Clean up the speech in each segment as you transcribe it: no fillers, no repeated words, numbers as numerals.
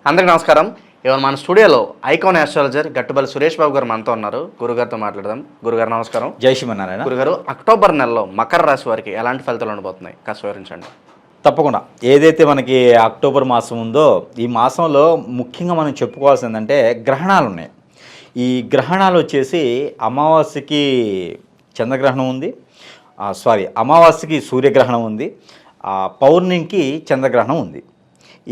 అందరికీ నమస్కారం. ఇవాళ మన స్టూడియోలో ఐకాన్ ఆస్ట్రాలజర్ గట్టుబల్లి సురేష్ బాబు గారు మనతో ఉన్నారు. గురుగారితో మాట్లాడదాం. గురుగారు నమస్కారం. జై శ్రీమన్నారాయణ. గురుగారు, అక్టోబర్ నెలలో మకర రాశి వారికి ఎలాంటి ఫలితాలు ఉండబోతున్నాయి కాస్త వివరించండి. తప్పకుండా. ఏదైతే మనకి అక్టోబర్ మాసం ఉందో ఈ మాసంలో ముఖ్యంగా మనం చెప్పుకోవాల్సింది ఏంటంటే గ్రహణాలు ఉన్నాయి. ఈ గ్రహణాలు వచ్చేసి అమావాస్యకి చంద్రగ్రహణం ఉంది, అమావాస్యకి సూర్యగ్రహణం ఉంది, పౌర్ణమికి చంద్రగ్రహణం ఉంది.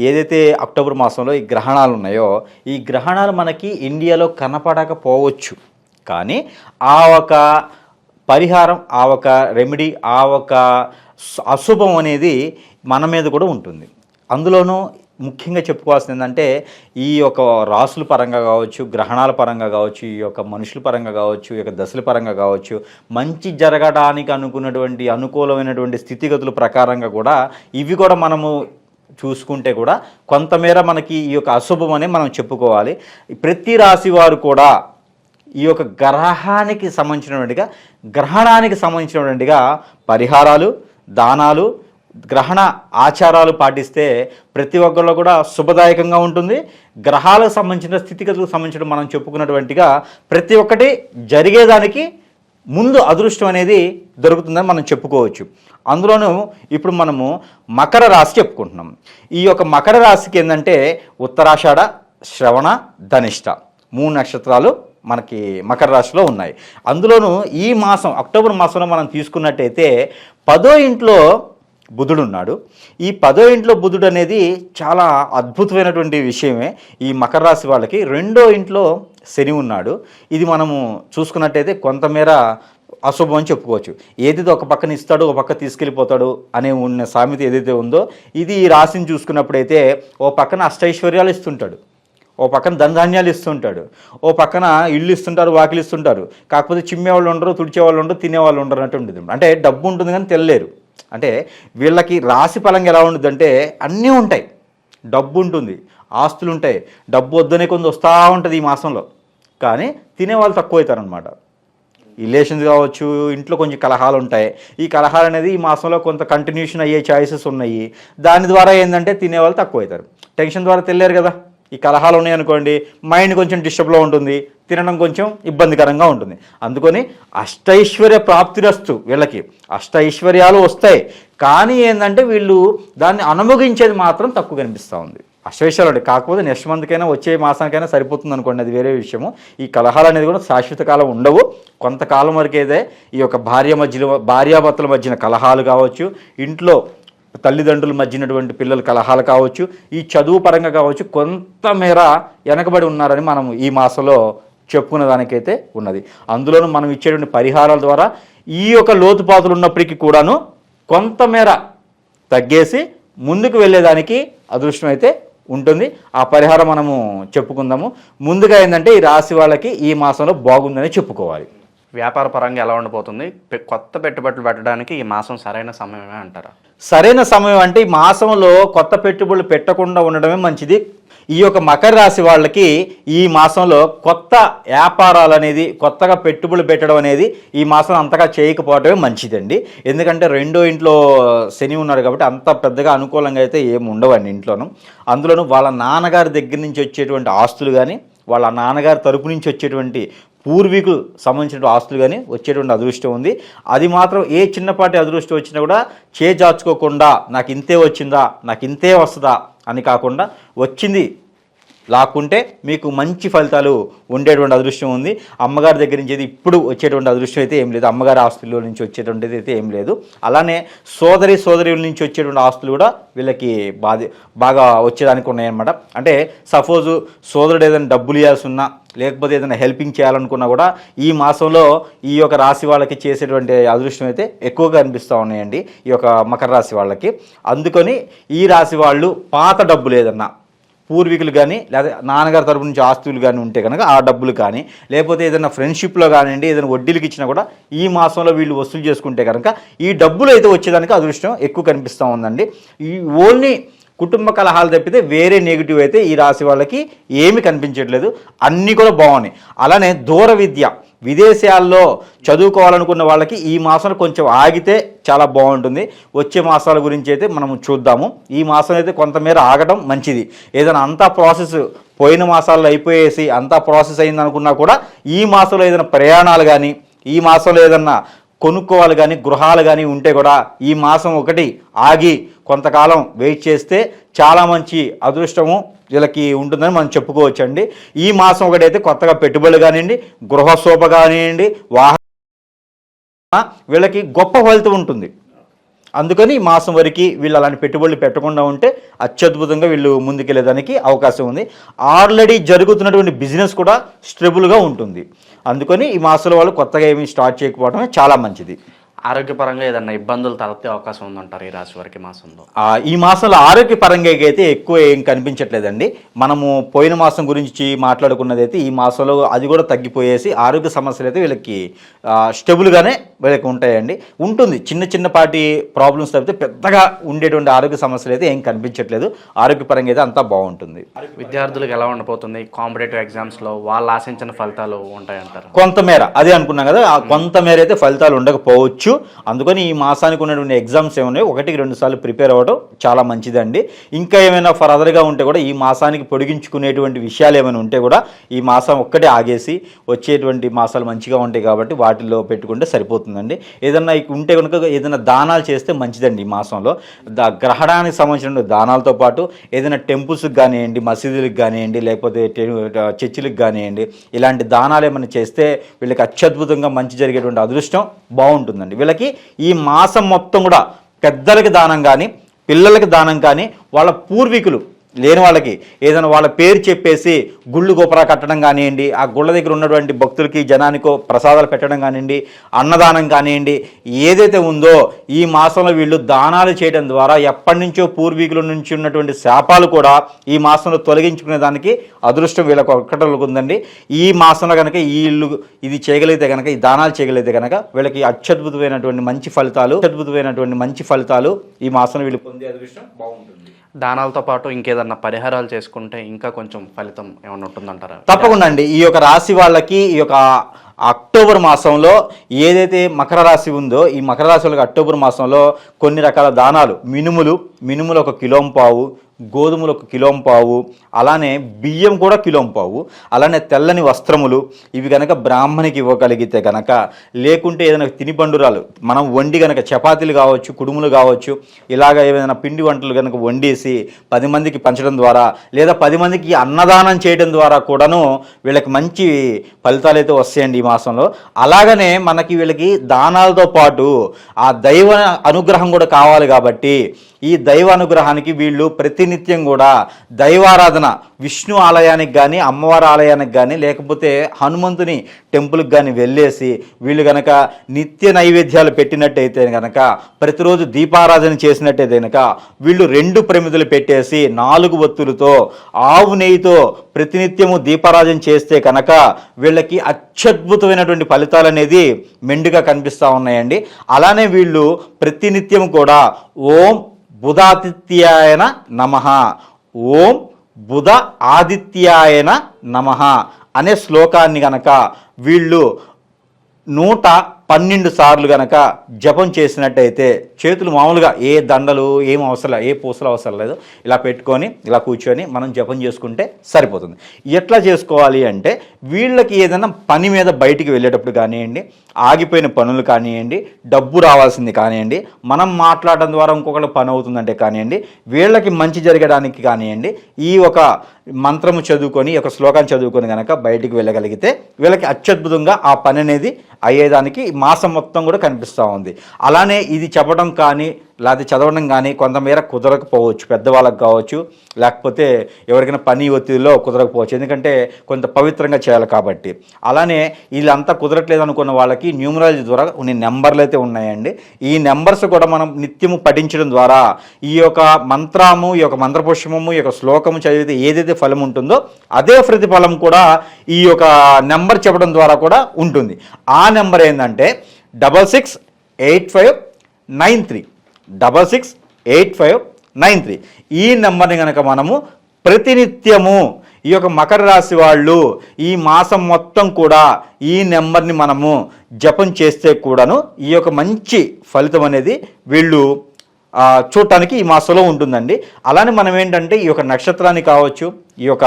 ఏదైతే అక్టోబర్ మాసంలో ఈ గ్రహణాలు ఉన్నాయో ఈ గ్రహణాలు మనకి ఇండియాలో కనపడకపోవచ్చు, కానీ ఆ ఒక పరిహారం, ఆ ఒక రెమెడీ, ఆ ఒక అశుభం అనేది మన మీద కూడా ఉంటుంది. అందులోనూ ముఖ్యంగా చెప్పుకోవాల్సింది ఏంటంటే ఈ యొక్క రాసుల పరంగా కావచ్చు, గ్రహణాల పరంగా కావచ్చు, ఈ యొక్క మనుషుల పరంగా కావచ్చు, ఈ యొక్క దశల పరంగా కావచ్చు, మంచి జరగడానికి అనుకున్నటువంటి అనుకూలమైనటువంటి స్థితిగతుల ప్రకారంగా కూడా ఇవి కూడా మనము చూసుకుంటే కూడా కొంతమేర మనకి ఈ యొక్క అశుభం అని మనం చెప్పుకోవాలి. ప్రతి రాశి వారు కూడా ఈ యొక్క గ్రహణానికి సంబంధించినటువంటిగా పరిహారాలు, దానాలు, గ్రహణ ఆచారాలు పాటిస్తే ప్రతి ఒక్కరిలో కూడా శుభదాయకంగా ఉంటుంది. గ్రహాలకు సంబంధించిన స్థితిగతులకు సంబంధించిన మనం చెప్పుకున్నటువంటిగా ప్రతి ఒక్కటి జరిగేదానికి ముందు అదృష్టం అనేది దొరుకుతుందని మనం చెప్పుకోవచ్చు. అందులోనూ ఇప్పుడు మనము మకర రాశి చెప్పుకుంటున్నాం. ఈ యొక్క మకర రాశికి ఏంటంటే ఉత్తరాషాఢ, శ్రవణ, ధనిష్ట 3 నక్షత్రాలు మనకి మకర రాశిలో ఉన్నాయి. అందులోనూ ఈ మాసం అక్టోబర్ మాసంలో మనం తీసుకున్నట్టయితే 10వ ఇంట్లో బుధుడు ఉన్నాడు. ఈ 10వ ఇంట్లో బుధుడు అనేది చాలా అద్భుతమైనటువంటి విషయమే. ఈ మకర రాశి వాళ్ళకి 2వ ఇంట్లో శని ఉన్నాడు. ఇది మనము చూసుకున్నట్టయితే కొంతమేర అశుభం అని చెప్పుకోవచ్చు. ఏదైతే ఒక పక్కన ఇస్తాడో ఒక పక్క తీసుకెళ్ళిపోతాడు అనే ఉన్న సామెత ఏదైతే ఉందో ఇది ఈ రాశిని చూసుకున్నప్పుడైతే ఓ పక్కన అష్టైశ్వర్యాలు ఇస్తుంటాడు, ఓ పక్కన ధనధాన్యాలు ఇస్తుంటాడు, ఓ పక్కన ఇల్లు ఇస్తుంటారు, వాకిలు ఇస్తుంటారు. కాకపోతే చిమ్మేవాళ్ళు ఉండరు, తుడిచేవాళ్ళు ఉండరు, తినేవాళ్ళు ఉండరు అన్నట్టు ఉంటుంది. అంటే డబ్బు ఉంటుంది కానీ తెల్లలేరు. అంటే వీళ్ళకి రాశి ఫలంగా ఎలా ఉంటుంది అంటే అన్నీ ఉంటాయి, డబ్బు ఉంటుంది, ఆస్తులు ఉంటాయి, డబ్బు వద్దనే కొంత వస్తూ ఉంటుంది ఈ మాసంలో. కానీ తినేవాళ్ళు తక్కువ అవుతారనమాట. రిలేషన్స్ కావచ్చు, ఇంట్లో కొంచెం కలహాలు ఉంటాయి. ఈ కలహాలు అనేది ఈ మాసంలో కొంత కంటిన్యూషన్ అయ్యే ఛాయిసెస్ ఉన్నాయి. దాని ద్వారా ఏంటంటే తినేవాళ్ళు తక్కువ అవుతారు. టెన్షన్ ద్వారా తెలియరు కదా. ఈ కలహాలు ఉన్నాయనుకోండి, మైండ్ కొంచెం డిస్టర్బ్లో ఉంటుంది, తినడం కొంచెం ఇబ్బందికరంగా ఉంటుంది. అందుకని అష్టైశ్వర్య ప్రాప్తిరస్తు, వీళ్ళకి అష్టైశ్వర్యాలు వస్తాయి. కానీ ఏంటంటే వీళ్ళు దాన్ని అనుభవించేది మాత్రం తక్కువ కనిపిస్తూ ఉంది. అష్టైశ్వర్యాలు కాకపోతే నెక్స్ట్ మంత్కైనా వచ్చే మాసానికైనా సరిపోతుంది అనుకోండి, అది వేరే విషయము. ఈ కలహాలు అనేది కూడా శాశ్వత కాలం ఉండవు. కొంతకాలం వరకైతే ఈ యొక్క భార్యాభర్తల మధ్యన కలహాలు కావచ్చు, ఇంట్లో తల్లిదండ్రుల మధ్యనటువంటి పిల్లల కలహాలు కావచ్చు, ఈ చదువు పరంగా కావచ్చు, కొంతమేర వెనకబడి ఉన్నారని మనం ఈ మాసంలో చెప్పుకునే దానికైతే ఉన్నది. అందులోనూ మనం ఇచ్చేటువంటి పరిహారాల ద్వారా ఈ యొక్క లోతుపాతులు ఉన్నప్పటికీ కూడాను కొంతమేర తగ్గేసి ముందుకు వెళ్ళేదానికి అదృష్టం అయితే ఉంటుంది. ఆ పరిహారం మనము చెప్పుకుందాము. ముందుగా ఏంటంటే ఈ రాశి వాళ్ళకి ఈ మాసంలో బాగుందని చెప్పుకోవాలి. వ్యాపార పరంగా ఎలా ఉండబోతుంది? కొత్త పెట్టుబడులు పెట్టడానికి ఈ మాసం సరైన సమయమే అంటారా? సరైన సమయం అంటే ఈ మాసంలో కొత్త పెట్టుబడులు పెట్టకుండా ఉండడమే మంచిది. ఈ యొక్క మకర రాశి వాళ్ళకి ఈ మాసంలో కొత్త వ్యాపారాలు అనేది, కొత్తగా పెట్టుబడులు పెట్టడం అనేది ఈ మాసం అంతగా చేయకపోవడమే మంచిదండి. ఎందుకంటే 2వ ఇంట్లో శని ఉన్నాడు కాబట్టి అంత పెద్దగా అనుకూలంగా అయితే ఏమి ఉండవండి ఇంట్లోనూ. అందులోనూ వాళ్ళ నాన్నగారి దగ్గర నుంచి వచ్చేటువంటి ఆస్తులు కానీ, వాళ్ళ నాన్నగారి తరపు నుంచి వచ్చేటువంటి పూర్వీకులు సంబంధించిన ఆస్తులు కానీ వచ్చేటువంటి అదృష్టం ఉంది. అది మాత్రం ఏ చిన్నపాటి అదృష్టం వచ్చినా కూడా చేజార్చుకోకుండా నాకు ఇంతే వచ్చిందా, నాకు ఇంతే వస్తుందా అని కాకుండా వచ్చింది లాక్కుంటే మీకు మంచి ఫలితాలు ఉండేటువంటి అదృష్టం ఉంది. అమ్మగారి దగ్గర నుంచి అయితే ఇప్పుడు వచ్చేటువంటి అదృష్టం అయితే ఏం లేదు, అమ్మగారి ఆస్తుల నుంచి వచ్చేటువంటిది అయితే ఏం లేదు. అలానే సోదరుల నుంచి వచ్చేటువంటి ఆస్తులు కూడా వీళ్ళకి బాగా వచ్చేదానికి ఉన్నాయన్నమాట. అంటే సపోజు సోదరుడు ఏదైనా డబ్బులు ఇవ్వాల్సి ఉన్నా, లేకపోతే ఏదైనా హెల్పింగ్ చేయాలనుకున్నా కూడా ఈ మాసంలో ఈ యొక్క రాశి వాళ్ళకి చేసేటువంటి అదృష్టం అయితే ఎక్కువగా అనిపిస్తూ ఉన్నాయండి ఈ యొక్క మకర రాశి వాళ్ళకి. అందుకని ఈ రాశి వాళ్ళు పాత డబ్బులు ఏదన్నా పూర్వీకులు కానీ, లేదా నాన్నగారి తరపు నుంచి ఆస్తులు కానీ ఉంటే కనుక ఆ డబ్బులు కానీ, లేకపోతే ఏదైనా ఫ్రెండ్షిప్లో కానివ్వండి, ఏదైనా వడ్డీలకి ఇచ్చినా కూడా ఈ మాసంలో వీళ్ళు వసూలు చేసుకుంటే కనుక ఈ డబ్బులు అయితే వచ్చేదానికి అదృష్టం ఎక్కువ కనిపిస్తూ ఉందండి. ఈ ఓన్లీ కుటుంబ కలహాలు తప్పితే వేరే నెగిటివ్ అయితే ఈ రాశి వాళ్ళకి ఏమీ కనిపించట్లేదు, అన్నీ కూడా బాగున్నాయి. అలానే దూర విదేశాల్లో చదువుకోవాలనుకున్న వాళ్ళకి ఈ మాసంలో కొంచెం ఆగితే చాలా బాగుంటుంది. వచ్చే మాసాల గురించి అయితే మనం చూద్దాము. ఈ మాసం అయితే కొంతమేర ఆగటం మంచిది. ఏదైనా అంతా ప్రాసెస్ పోయిన మాసాల్లో అయిపోయేసి అంతా ప్రాసెస్ అయింది అనుకున్నా కూడా ఈ మాసంలో ఏదైనా ప్రయాణాలు కానీ, ఈ మాసంలో ఏదన్నా కొనుక్కోవాలి కానీ, గృహాలు కానీ ఉంటే కూడా ఈ మాసం ఒకటి ఆగి కొంతకాలం వెయిట్ చేస్తే చాలా మంచి అదృష్టము వీళ్ళకి ఉంటుందని మనం చెప్పుకోవచ్చండి. ఈ మాసం ఒకటైతే కొత్తగా పెట్టుబడులు కానివ్వండి, గృహశోభ కానివ్వండి, వాహన వీళ్ళకి గొప్ప ఫలితం ఉంటుంది. అందుకని ఈ మాసం వరకు వీళ్ళు అలాంటి పెట్టుబడులు పెట్టకుండా ఉంటే అత్యద్భుతంగా వీళ్ళు ముందుకెళ్ళేదానికి అవకాశం ఉంది. ఆల్రెడీ జరుగుతున్నటువంటి బిజినెస్ కూడా స్టెబుల్గా ఉంటుంది. అందుకని ఈ మాసంలో వాళ్ళు కొత్తగా ఏమీ స్టార్ట్ చేయకపోవడమే చాలా మంచిది. ఆరోగ్యపరంగా ఏదన్నా ఇబ్బందులు తలెత్తే అవకాశం ఉందంటారు ఈ రాశి వారికి మాసంలో? ఈ మాసంలో ఆరోగ్యపరంగా అయితే ఎక్కువ ఏం కనిపించట్లేదండి. మనము పోయిన మాసం గురించి మాట్లాడుకున్నది అయితే ఈ మాసంలో అది కూడా తగ్గిపోయేసి ఆరోగ్య సమస్యలు అయితే వీళ్ళకి స్టెబుల్గానే వీళ్ళకి ఉంటాయండి. ఉంటుంది చిన్నపాటి ప్రాబ్లమ్స్ తప్పితే పెద్దగా ఉండేటువంటి ఆరోగ్య సమస్యలు అయితే ఏం కనిపించట్లేదు. ఆరోగ్యపరంగా అయితే అంతా బాగుంటుంది. విద్యార్థులకు ఎలా ఉండబోతుంది? కాంపిటేటివ్ ఎగ్జామ్స్లో వాళ్ళు ఆశించిన ఫలితాలు ఉంటాయంటారు? కొంతమేర అదే అనుకున్నాం కదా, కొంతమేర అయితే ఫలితాలు ఉండకపోవచ్చు. అందుకని ఈ మాసానికి ఉన్నటువంటి ఎగ్జామ్స్ ఏమున్నాయో 1-2 సార్లు ప్రిపేర్ అవ్వడం చాలా మంచిదండి. ఇంకా ఏమైనా ఫర్దర్గా ఉంటే కూడా ఈ మాసానికి పొడిగించుకునేటువంటి విషయాలు ఏమైనా ఉంటే కూడా ఈ మాసం ఒక్కటే ఆగేసి వచ్చేటువంటి మాసాలు మంచిగా ఉంటాయి కాబట్టి వాటిల్లో పెట్టుకుంటే సరిపోతుందండి. ఏదన్నా ఉంటే కనుక ఏదైనా దానాలు చేస్తే మంచిదండి. ఈ మాసంలో గ్రహణానికి సంబంధించిన దానాలతో పాటు ఏదైనా టెంపుల్స్కి కానివ్వండి, మసీదులకు కానివ్వండి, లేకపోతే చర్చిలకు కానివ్వండి, ఇలాంటి దానాలు ఏమైనా చేస్తే వీళ్ళకి అత్యద్భుతంగా మంచి జరిగేటువంటి అదృష్టం బాగుంటుందండి. వీళ్ళకి ఈ మాసం మొత్తం కూడా పెద్దలకి దానం కానీ, పిల్లలకి దానం కానీ, వాళ్ళ పూర్వీకులు లేని వాళ్ళకి ఏదైనా వాళ్ళ పేరు చెప్పేసి గుళ్ళు గోపురా కట్టడం కానివ్వండి, ఆ గుళ్ళ దగ్గర ఉన్నటువంటి భక్తులకి జనానికో ప్రసాదాలు పెట్టడం కానివ్వండి, అన్నదానం కానివ్వండి, ఏదైతే ఉందో ఈ మాసంలో వీళ్ళు దానాలు చేయడం ద్వారా ఎప్పటి నుంచో పూర్వీకుల నుంచి ఉన్నటువంటి శాపాలు కూడా ఈ మాసంలో తొలగించుకునే దానికి అదృష్టం వీళ్ళకి ఒక్కటలుగుందండి. ఈ మాసంలో కనుక వీళ్ళు ఇది చేయగలిగితే కనుక, ఈ దానాలు చేయగలిగితే కనుక వీళ్ళకి అత్యద్భుతమైనటువంటి మంచి ఫలితాలు ఈ మాసంలో వీళ్ళు పొందే అదృష్టం బాగుంటుంది. దానాలతో పాటు ఇంకేదన్నా పరిహారాలు చేసుకుంటే ఇంకా కొంచెం ఫలితం ఏమైనా ఉంటుందంటారా? తప్పకుండా అండి. ఈ యొక్క రాశి వాళ్ళకి ఈ యొక్క అక్టోబర్ మాసంలో ఏదైతే మకర రాశి ఉందో ఈ మకర రాశి వాళ్ళకి అక్టోబర్ మాసంలో కొన్ని రకాల దానాలు, మినుములు 1 కిలోంపావు, గోధుమలు 1 కిలోంపావు, అలానే బియ్యం కూడా 1 కిలోంపావు, అలానే తెల్లని వస్త్రములు ఇవి కనుక బ్రాహ్మణికి ఇవ్వగలిగితే కనుక, లేకుంటే ఏదైనా తినిబండురాలు మనం వండి కనుక చపాతీలు కావచ్చు, కుడుములు కావచ్చు, ఇలాగ ఏదైనా పిండి వంటలు కనుక వండేసి 10 మందికి పంచడం ద్వారా లేదా 10 మందికి అన్నదానం చేయడం ద్వారా కూడాను వీళ్ళకి మంచి ఫలితాలు అయితే వస్తాయండి ఈ మాసంలో. అలాగనే మనకి వీళ్ళకి దానాలతో పాటు ఆ దైవ అనుగ్రహం కూడా కావాలి కాబట్టి ఈ దైవ అనుగ్రహానికి వీళ్ళు ప్రతినిత్యం కూడా దైవారాధన విష్ణు ఆలయానికి కానీ, అమ్మవారి ఆలయానికి కానీ, లేకపోతే హనుమంతుని టెంపుల్కి కానీ వెళ్ళేసి వీళ్ళు కనుక నిత్య నైవేద్యాలు పెట్టినట్టయితే కనుక, ప్రతిరోజు దీపారాధన చేసినట్టయితే కనుక వీళ్ళు 2 ప్రమిదలు పెట్టేసి 4 ఒత్తులతో ఆవు నెయ్యితో ప్రతినిత్యము దీపారాధన చేస్తే కనుక వీళ్ళకి అత్యద్భుతమైనటువంటి ఫలితాలు అనేది మెండుగా కనిపిస్తూ ఉన్నాయండి. అలానే వీళ్ళు ప్రతినిత్యం కూడా ఓం బుధాదిత్యాయన నమః, ఓం బుధ ఆదిత్యాయన నమః అనే శ్లోకాన్ని గనక వీళ్ళు 112 సార్లు గనక జపం చేసినట్టయితే, చేతులు మామూలుగా ఏ దండలు ఏం అవసరం, ఏ పూసలు అవసరం లేదు, ఇలా పెట్టుకొని ఇలా కూర్చొని మనం జపం చేసుకుంటే సరిపోతుంది. ఎట్లా చేసుకోవాలి అంటే, వీళ్ళకి ఏదైనా పని మీద బయటికి వెళ్ళేటప్పుడు కానివ్వండి, ఆగిపోయిన పనులు కానివ్వండి, డబ్బు రావాల్సింది కానివ్వండి, మనం మాట్లాడడం ద్వారా ఇంకొకటి పని అవుతుందంటే కానివ్వండి, వీళ్ళకి మంచి జరగడానికి కానివ్వండి, ఈ ఒక మంత్రము చదువుకొని, ఒక శ్లోకాన్ని చదువుకొని కనుక బయటికి వెళ్ళగలిగితే వీళ్ళకి అత్యద్భుతంగా ఆ పని అనేది అయ్యేదానికి మాసం మొత్తం కూడా కనిపిస్తూ ఉంది. అలానే ఇది చెప్పడం కానీ లేకపోతే చదవడం కానీ కొంతమేర కుదరకపోవచ్చు, పెద్దవాళ్ళకి కావచ్చు, లేకపోతే ఎవరికైనా పని ఒత్తిడిలో కుదరకపోవచ్చు, ఎందుకంటే కొంత పవిత్రంగా చేయాలి కాబట్టి. అలానే వీళ్ళంతా కుదరట్లేదు అనుకున్న వాళ్ళకి న్యూమరాలజీ ద్వారా కొన్ని నెంబర్లు అయితే ఉన్నాయండి. ఈ నెంబర్స్ కూడా మనం నిత్యము పఠించడం ద్వారా ఈ యొక్క మంత్రము, ఈ యొక్క మంత్రపుష్పము, ఈ యొక్క శ్లోకము చదివితే ఏదైతే ఫలం ఉంటుందో అదే ప్రతిఫలం కూడా ఈ యొక్క నెంబర్ చెప్పడం ద్వారా కూడా ఉంటుంది. ఆ నెంబర్ ఏంటంటే 668593 668593. ఈ నెంబర్ని కనుక మనము ప్రతినిత్యము ఈ యొక్క మకర రాశి వాళ్ళు ఈ మాసం మొత్తం కూడా ఈ నెంబర్ని మనము జపం చేస్తే కూడాను ఈ యొక్క మంచి ఫలితం అనేది వీళ్ళు చూడటానికి ఈ మాసంలో ఉంటుందండి. అలానే మనం ఏంటంటే ఈ యొక్క నక్షత్రాన్ని కావచ్చు, ఈ యొక్క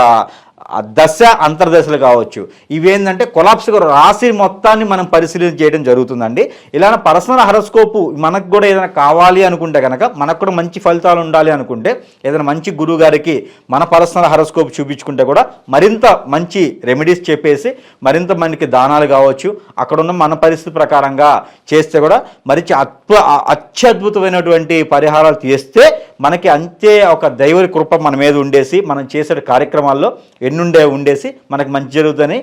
దశ అంతర్దశలు కావచ్చు, ఇవేంటంటే కొలాప్స్ రాశి మొత్తాన్ని మనం పరిశీలన చేయడం జరుగుతుందండి. ఇలానే పర్సనల్ హరోస్కోపు మనకు కూడా ఏదైనా కావాలి అనుకుంటే కనుక, మనకు కూడా మంచి ఫలితాలు ఉండాలి అనుకుంటే ఏదైనా మంచి గురువు గారికి మన పర్సనల్ హరోస్కోప్ చూపించుకుంటే కూడా మరింత మంచి రెమెడీస్ చెప్పేసి మరింత మనకి దానాలు కావచ్చు, అక్కడ ఉన్న మన పరిస్థితి ప్రకారంగా చేస్తే కూడా మరించి అత్యద్భుతమైనటువంటి పరిహారాలు చేస్తే మనకి అంతే ఒక దైవ కృప మన మీద ఉండేసి మనం చేసే కార్యక్రమాల్లో ఎన్నుండే ఉండేసి మనకు మంచి జరుగుతుందని